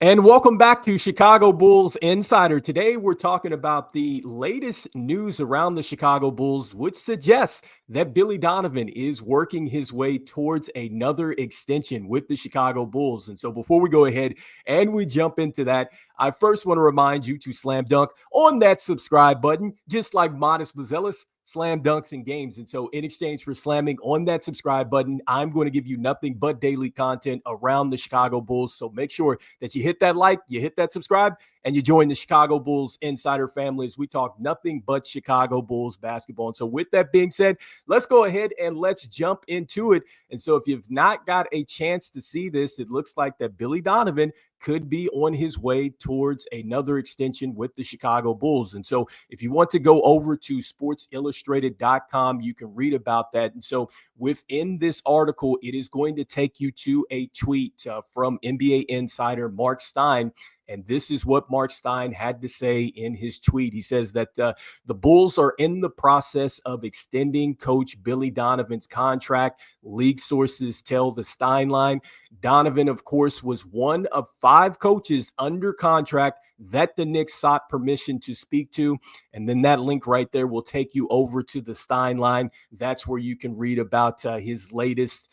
And welcome back to Chicago Bulls Insider. Today, we're talking about the latest news around the Chicago Bulls, which suggests that Billy Donovan is working his way towards another extension with the Chicago Bulls. And so before we go ahead and we jump into that, I first want to remind you to slam dunk on that subscribe button, just like Modest Bazelis slam dunks in games. And so in exchange for slamming on that subscribe button, I'm going to give you nothing but daily content around the Chicago Bulls. So make sure that you hit that like, you hit that subscribe, and you join the Chicago Bulls Insider family as we talk nothing but Chicago Bulls basketball. And so with that being said, let's go ahead and let's jump into it. And so if you've not got a chance to see this, it looks like that Billy Donovan could be on his way towards another extension with the Chicago Bulls. And so if you want to go over to sportsillustrated.com, you can read about that. And so within this article, it is going to take you to a tweet from NBA insider Mark Stein. And this is what Mark Stein had to say in his tweet. He says that the Bulls are in the process of extending Coach Billy Donovan's contract. League sources tell the Stein line. Donovan, of course, was one of 5 coaches under contract that the Knicks sought permission to speak to. And then that link right there will take you over to the Stein line. That's where you can read about his latest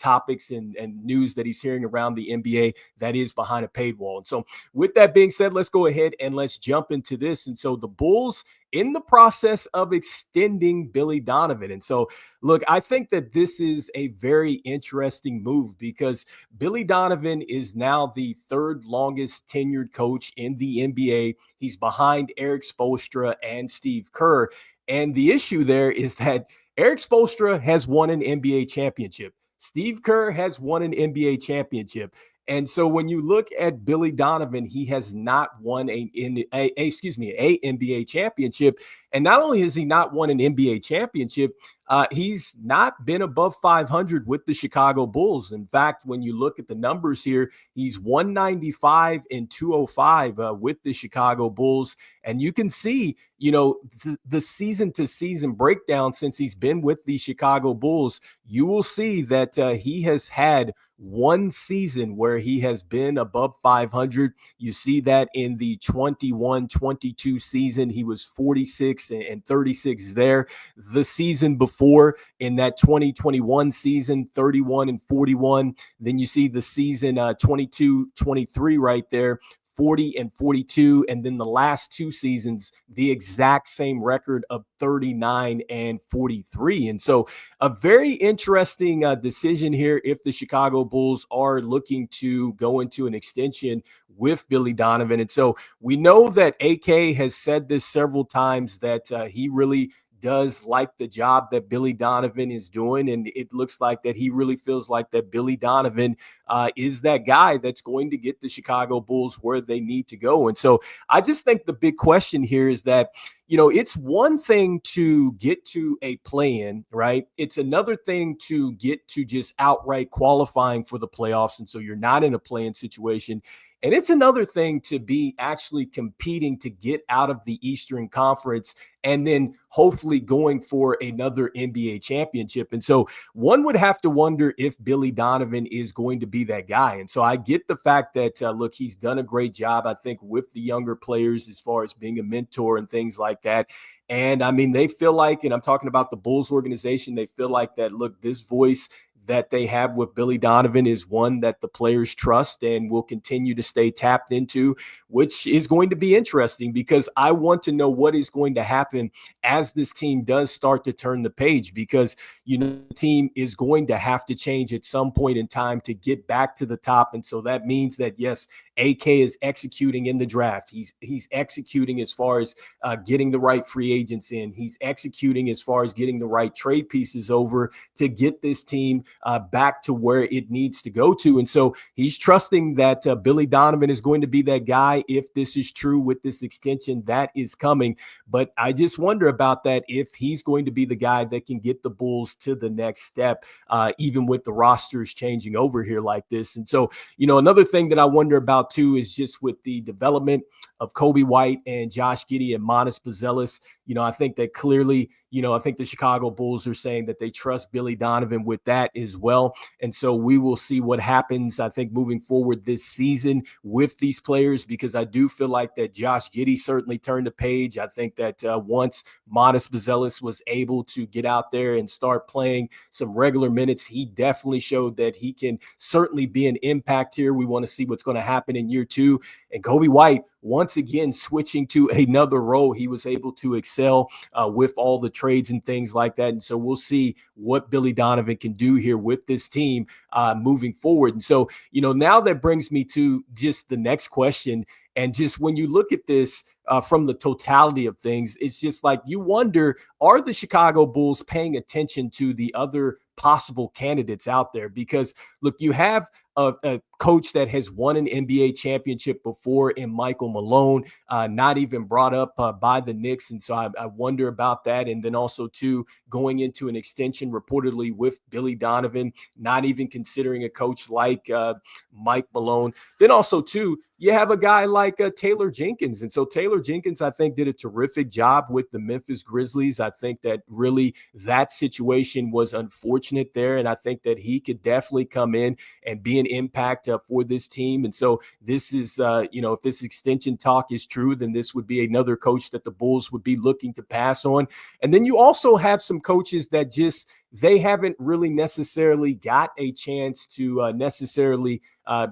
topics and news that he's hearing around the NBA that is behind a paid wall. And so with that being said, let's go ahead and let's jump into this. And so the Bulls in the process of extending Billy Donovan. And so, look, I think that this is a very interesting move because Billy Donovan is now the 3rd longest tenured coach in the NBA. He's behind Eric Spoelstra and Steve Kerr. And the issue there is that Eric Spoelstra has won an NBA championship. Steve Kerr has won an NBA championship. And so when you look at Billy Donovan, he has not won an NBA championship. And not only has he not won an NBA championship, he's not been above 500 with the Chicago Bulls. In fact, when you look at the numbers here, he's 195 and 205 with the Chicago Bulls. And you can see, the season to season breakdown since he's been with the Chicago Bulls, you will see that he has had one season where he has been above 500. You see that in the 21-22 season, he was 46 and 36 there. The season before, in that 2021 season, 31 and 41. Then you see the season 22-23 right there, 40 and 42. And then the last 2 seasons, the exact same record of 39 and 43. And so a very interesting decision here if the Chicago Bulls are looking to go into an extension with Billy Donovan. And so we know that AK has said this several times that he really does like the job that Billy Donovan is doing. And it looks like that he really feels like that Billy Donovan is that guy that's going to get the Chicago Bulls where they need to go. And so I just think the big question here is that, it's one thing to get to a play-in, right? It's another thing to get to just outright qualifying for the playoffs. And so you're not in a play-in situation. And it's another thing to be actually competing to get out of the Eastern Conference and then hopefully going for another NBA championship. And so one would have to wonder if Billy Donovan is going to be that guy. And so I get the fact that, look, he's done a great job, I think, with the younger players as far as being a mentor and things like that. And I mean, they feel like, and I'm talking about the Bulls organization, they feel like that, look, this voice that they have with Billy Donovan is one that the players trust and will continue to stay tapped into, which is going to be interesting because I want to know what is going to happen as this team does start to turn the page because, the team is going to have to change at some point in time to get back to the top. And so that means that, yes, AK is executing in the draft. He's executing as far as getting the right free agents in. He's executing as far as getting the right trade pieces over to get this team back to where it needs to go to. And so he's trusting that Billy Donovan is going to be that guy if this is true with this extension that is coming. But I just wonder about that, if he's going to be the guy that can get the Bulls to the next step, even with the rosters changing over here like this. And so, another thing that I wonder about too is just with the development of Coby White and Josh Giddey and Monas Bazelis, I think that clearly, I think the Chicago Bulls are saying that they trust Billy Donovan with that as well. And so we will see what happens, I think, moving forward this season with these players, because I do feel like that Josh Giddey certainly turned the page. I think that once Monas Bazelis was able to get out there and start playing some regular minutes, he definitely showed that he can certainly be an impact here. We want to see what's going to happen in year two. And Coby White, once again, switching to another role, he was able to excel with all the trades and things like that. And so we'll see what Billy Donovan can do here with this team moving forward. And so, now that brings me to just the next question. And just when you look at this from the totality of things, it's just like you wonder, are the Chicago Bulls paying attention to the other possible candidates out there? Because, look, you have a coach that has won an NBA championship before in Michael Malone, not even brought up by the Knicks. And so I wonder about that. And then also, too, going into an extension reportedly with Billy Donovan, not even considering a coach like Mike Malone. Then also, too, you have a guy like Taylor Jenkins. And so Taylor Jenkins, I think, did a terrific job with the Memphis Grizzlies. I think that really that situation was unfortunate there. And I think that he could definitely come in and be an impact for this team. And so this is, if this extension talk is true, then this would be another coach that the Bulls would be looking to pass on. And then you also have some coaches that just, they haven't really necessarily got a chance to necessarily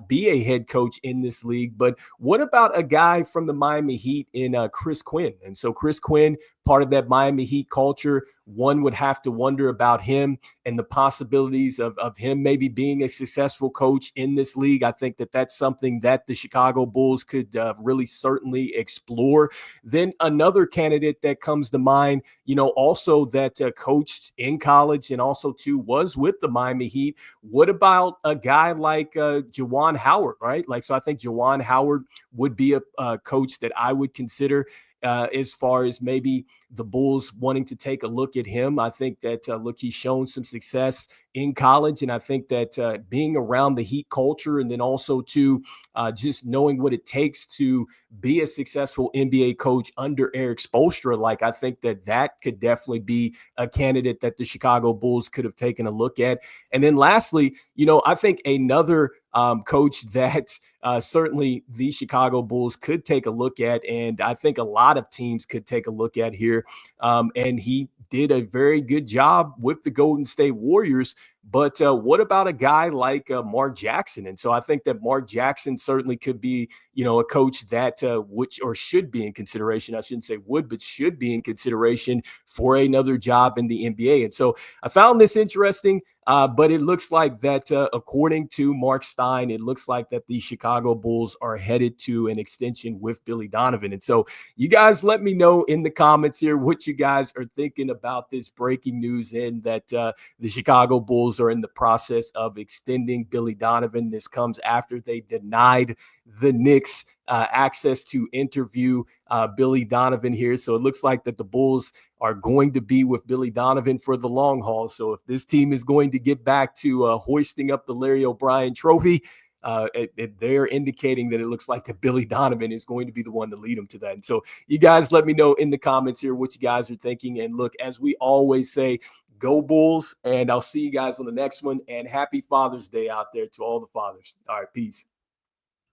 be a head coach in this league. But what about a guy from the Miami Heat in Chris Quinn? And so Chris Quinn, part of that Miami Heat culture, one would have to wonder about him and the possibilities of him maybe being a successful coach in this league. I think that that's something that the Chicago Bulls could really certainly explore. Then another candidate that comes to mind, also that coached in college and also too was with the Miami Heat. What about a guy like Juwan Howard, right? So I think Juwan Howard would be a coach that I would consider as far as maybe the Bulls wanting to take a look at him. I think that, look, he's shown some success in college. And I think that being around the Heat culture and then also to just knowing what it takes to be a successful NBA coach under Eric Spoelstra, I think that could definitely be a candidate that the Chicago Bulls could have taken a look at. And then lastly, I think another coach that certainly the Chicago Bulls could take a look at, and I think a lot of teams could take a look at here. And he did a very good job with the Golden State Warriors. But what about a guy like Mark Jackson? And so I think that Mark Jackson certainly could be, a coach that should be in consideration. I shouldn't say would, but should be in consideration for another job in the NBA. And so I found this interesting. But it looks like that, according to Mark Stein, it looks like that the Chicago Bulls are headed to an extension with Billy Donovan. And so you guys let me know in the comments here what you guys are thinking about this breaking news in that the Chicago Bulls are in the process of extending Billy Donovan. This comes after they denied the Knicks access to interview Billy Donovan here. So it looks like that the Bulls are going to be with Billy Donovan for the long haul. So if this team is going to get back to hoisting up the Larry O'Brien trophy, they're indicating that it looks like that Billy Donovan is going to be the one to lead them to that. And so you guys let me know in the comments here what you guys are thinking. And look, as we always say, go Bulls, and I'll see you guys on the next one. And happy Father's Day out there to all the fathers. All right, peace.